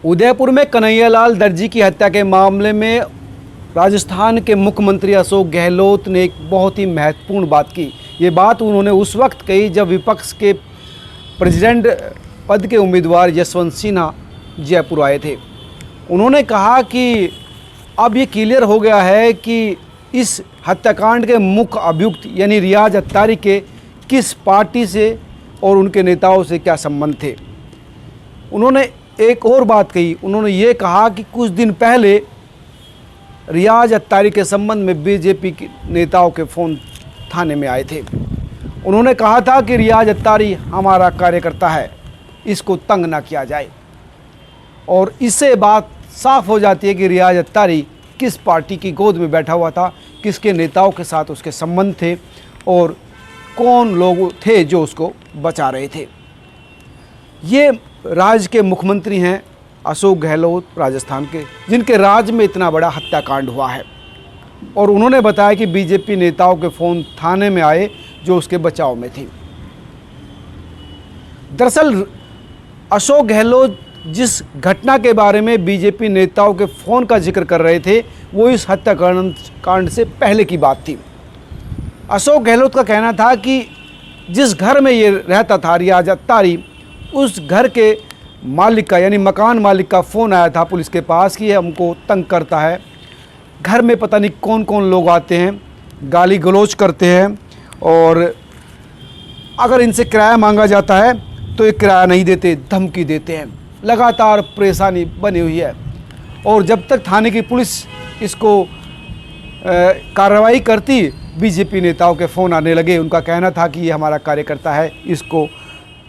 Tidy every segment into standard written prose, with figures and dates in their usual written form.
उदयपुर में कन्हैयालाल दर्जी की हत्या के मामले में राजस्थान के मुख्यमंत्री अशोक गहलोत ने एक बहुत ही महत्वपूर्ण बात की। ये बात उन्होंने उस वक्त कही जब विपक्ष के प्रेसिडेंट पद के उम्मीदवार यशवंत सिन्हा जयपुर आए थे। उन्होंने कहा कि अब ये क्लियर हो गया है कि इस हत्याकांड के मुख्य अभियुक्त यानी रियाज अत्तारी के किस पार्टी से और उनके नेताओं से क्या संबंध थे। उन्होंने एक और बात कही, उन्होंने ये कहा कि कुछ दिन पहले रियाज अत्तारी के संबंध में बीजेपी के नेताओं के फ़ोन थाने में आए थे। उन्होंने कहा था कि रियाज अत्तारी हमारा कार्यकर्ता है, इसको तंग ना किया जाए। और इससे बात साफ हो जाती है कि रियाज अत्तारी किस पार्टी की गोद में बैठा हुआ था, किसके नेताओं के साथ उसके संबंध थे और कौन लोग थे जो उसको बचा रहे थे। ये राज्य के मुख्यमंत्री हैं अशोक गहलोत राजस्थान के, जिनके राज्य में इतना बड़ा हत्याकांड हुआ है। और उन्होंने बताया कि बीजेपी नेताओं के फ़ोन थाने में आए जो उसके बचाव में थी। दरअसल अशोक गहलोत जिस घटना के बारे में बीजेपी नेताओं के फ़ोन का जिक्र कर रहे थे वो इस हत्याकांड से पहले की बात थी। अशोक गहलोत का कहना था कि जिस घर में ये रहता था रियाज अत्तारी, उस घर के मालिक का यानी मकान मालिक का फ़ोन आया था पुलिस के पास कि ये हमको तंग करता है, घर में पता नहीं कौन कौन लोग आते हैं, गाली गलौज करते हैं और अगर इनसे किराया मांगा जाता है तो ये किराया नहीं देते, धमकी देते हैं। लगातार परेशानी बनी हुई है और जब तक थाने की पुलिस इसको कार्रवाई करती, बीजेपी नेताओं के फ़ोन आने लगे। उनका कहना था कि ये हमारा कार्यकर्ता है, इसको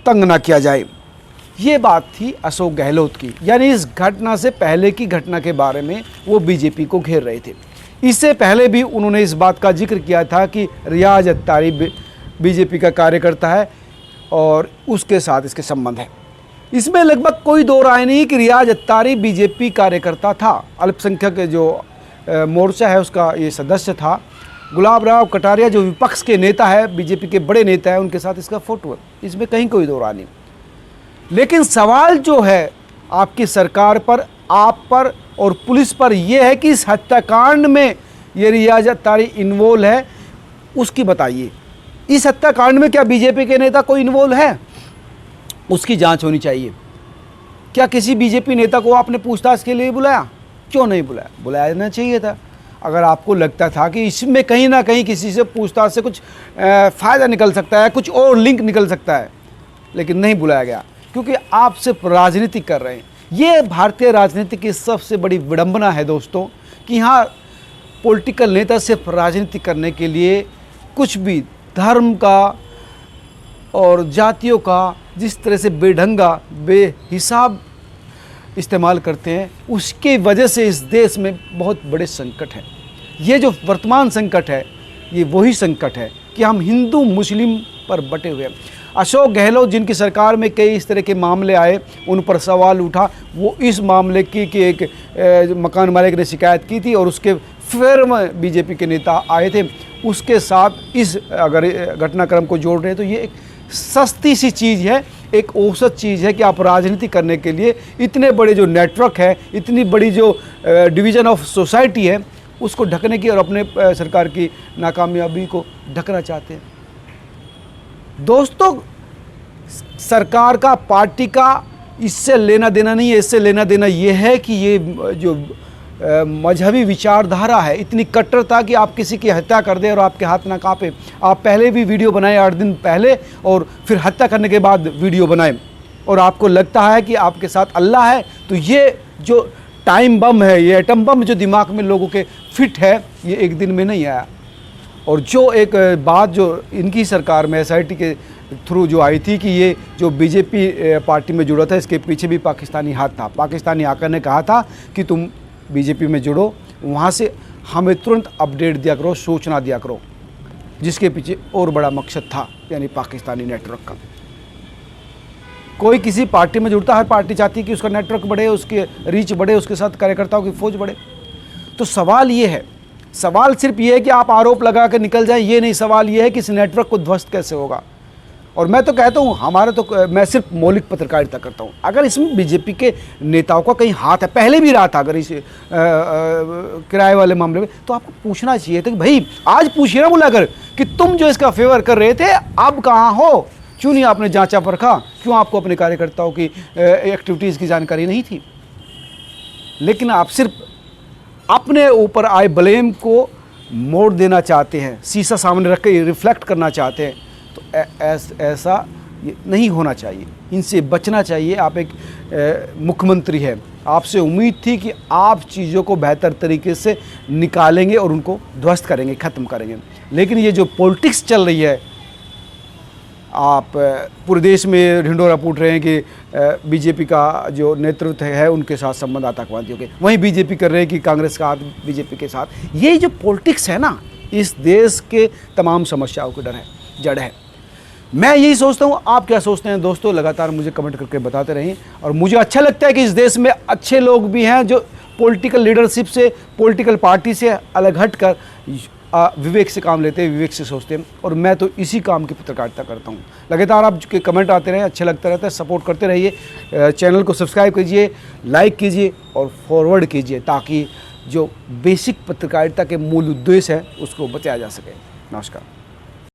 तंग ना किया जाए। ये बात थी अशोक गहलोत की, यानी इस घटना से पहले की घटना के बारे में वो बीजेपी को घेर रहे थे। इससे पहले भी उन्होंने इस बात का जिक्र किया था कि रियाज अत्तारी बीजेपी का कार्यकर्ता है और उसके साथ इसके संबंध है। इसमें लगभग कोई दो राय नहीं कि रियाज अत्तारी बीजेपी कार्यकर्ता था। अल्पसंख्यक जो मोर्चा है उसका ये सदस्य था। गुलाब राव कटारिया जो विपक्ष के नेता है, बीजेपी के बड़े नेता है, उनके साथ इसका फोटो है। इसमें कहीं कोई दो राय नहीं। लेकिन सवाल जो है आपकी सरकार पर, आप पर और पुलिस पर यह है कि इस हत्याकांड में ये रियाज अत्तारी इन्वॉल्व है, उसकी बताइए। इस हत्याकांड में क्या बीजेपी के नेता कोई इन्वॉल्व है? उसकी जांच होनी चाहिए। क्या किसी बीजेपी नेता को आपने पूछताछ के लिए बुलाया? क्यों नहीं बुलाया? बुलाया जाना चाहिए था। अगर आपको लगता था कि इसमें कहीं ना कहीं किसी से पूछताछ से कुछ फ़ायदा निकल सकता है, कुछ और लिंक निकल सकता है, लेकिन नहीं बुलाया गया क्योंकि आप सिर्फ राजनीति कर रहे हैं। ये भारतीय राजनीति की सबसे बड़ी विडंबना है दोस्तों कि यहाँ पॉलिटिकल नेता सिर्फ राजनीति करने के लिए कुछ भी धर्म का और जातियों का जिस तरह से बेढंगा बेहिसाब इस्तेमाल करते हैं, उसके वजह से इस देश में बहुत बड़े संकट हैं। ये जो वर्तमान संकट है ये वही संकट है कि हम हिंदू मुस्लिम पर बटे हुए हैं। अशोक गहलोत जिनकी सरकार में कई इस तरह के मामले आए, उन पर सवाल उठा। वो इस मामले की कि एक मकान मालिक ने शिकायत की थी और उसके फिर बीजेपी के नेता आए थे। उसके साथ इस अगर घटनाक्रम को जोड़ रहे हैं तो ये एक सस्ती सी चीज़ है, एक औसत चीज़ है कि आप राजनीति करने के लिए इतने बड़े जो नेटवर्क है, इतनी बड़ी जो डिवीज़न ऑफ सोसाइटी है, उसको ढकने की और अपने सरकार की नाकामयाबी को ढकना चाहते हैं। दोस्तों, सरकार का, पार्टी का इससे लेना देना नहीं है। इससे लेना देना ये है कि ये जो मजहबी विचारधारा है, इतनी कट्टरता कि आप किसी की हत्या कर दें और आपके हाथ ना कांपे। आप पहले भी वीडियो बनाए 8 दिन पहले और फिर हत्या करने के बाद वीडियो बनाए और आपको लगता है कि आपके साथ अल्लाह है। तो ये जो टाइम बम है, ये एटम बम जो दिमाग में लोगों के फिट है, ये एक दिन में नहीं आया। और जो एक बात जो इनकी सरकार में SIT के थ्रू जो आई थी कि ये जो बीजेपी पार्टी में जुड़ा था, इसके पीछे भी पाकिस्तानी हाथ था। पाकिस्तानी आकर ने कहा था कि तुम बीजेपी में जुड़ो, वहाँ से हमें तुरंत अपडेट दिया करो, सूचना दिया करो, जिसके पीछे और बड़ा मकसद था, यानी पाकिस्तानी नेटवर्क का। कोई किसी पार्टी में जुड़ता, हर पार्टी चाहती है कि उसका नेटवर्क बढ़े, उसकी रीच बढ़े, उसके साथ कार्यकर्ताओं की फौज बढ़े। तो सवाल ये है, सवाल सिर्फ ये है कि आप आरोप लगा कर निकल जाए, ये नहीं। सवाल ये है कि इस नेटवर्क को ध्वस्त कैसे होगा। और मैं तो कहता हूँ हमारा तो मैं सिर्फ मौलिक पत्रकारिता करता हूँ। अगर इसमें बीजेपी के नेताओं का कहीं हाथ है, पहले भी रहा था अगर इस किराए वाले मामले में, तो आपको पूछना चाहिए था कि भाई आज पूछिए ना बुलाकर कि तुम जो इसका फेवर कर रहे थे अब कहाँ हो, क्यों नहीं आपने जांचा परखा, क्यों आपको अपने कार्यकर्ताओं की एक्टिविटीज़ की जानकारी नहीं थी। लेकिन आप सिर्फ अपने ऊपर आए ब्लेम को मोड़ देना चाहते हैं, शीशा सामने रख के रिफ्लेक्ट करना चाहते हैं, तो ऐसा नहीं होना चाहिए, इनसे बचना चाहिए। आप एक मुख्यमंत्री हैं, आपसे उम्मीद थी कि आप चीज़ों को बेहतर तरीके से निकालेंगे और उनको ध्वस्त करेंगे, ख़त्म करेंगे। लेकिन ये जो पॉलिटिक्स चल रही है, आप पूरे देश में ढिंढोरा पीट रहे हैं कि बीजेपी का जो नेतृत्व है उनके साथ संबंध आतंकवादियों के, वहीं बीजेपी कर रहे हैं कि कांग्रेस का हाथ बीजेपी के साथ। ये जो पॉलिटिक्स है ना, इस देश के तमाम समस्याओं की जड़ है। मैं यही सोचता हूँ, आप क्या सोचते हैं दोस्तों? लगातार मुझे कमेंट करके बताते रहें। और मुझे अच्छा लगता है कि इस देश में अच्छे लोग भी हैं जो पॉलिटिकल लीडरशिप से, पॉलिटिकल पार्टी से अलग हट कर विवेक से काम लेते हैं, विवेक से सोचते हैं। और मैं तो इसी काम की पत्रकारिता करता हूँ। लगातार आपके कमेंट आते रहें, अच्छा लगता रहता है, सपोर्ट करते रहिए। चैनल को सब्सक्राइब कीजिए, लाइक कीजिए और फॉरवर्ड कीजिए, ताकि जो बेसिक पत्रकारिता के मूल उद्देश्य है उसको बचाया जा सके। नमस्कार।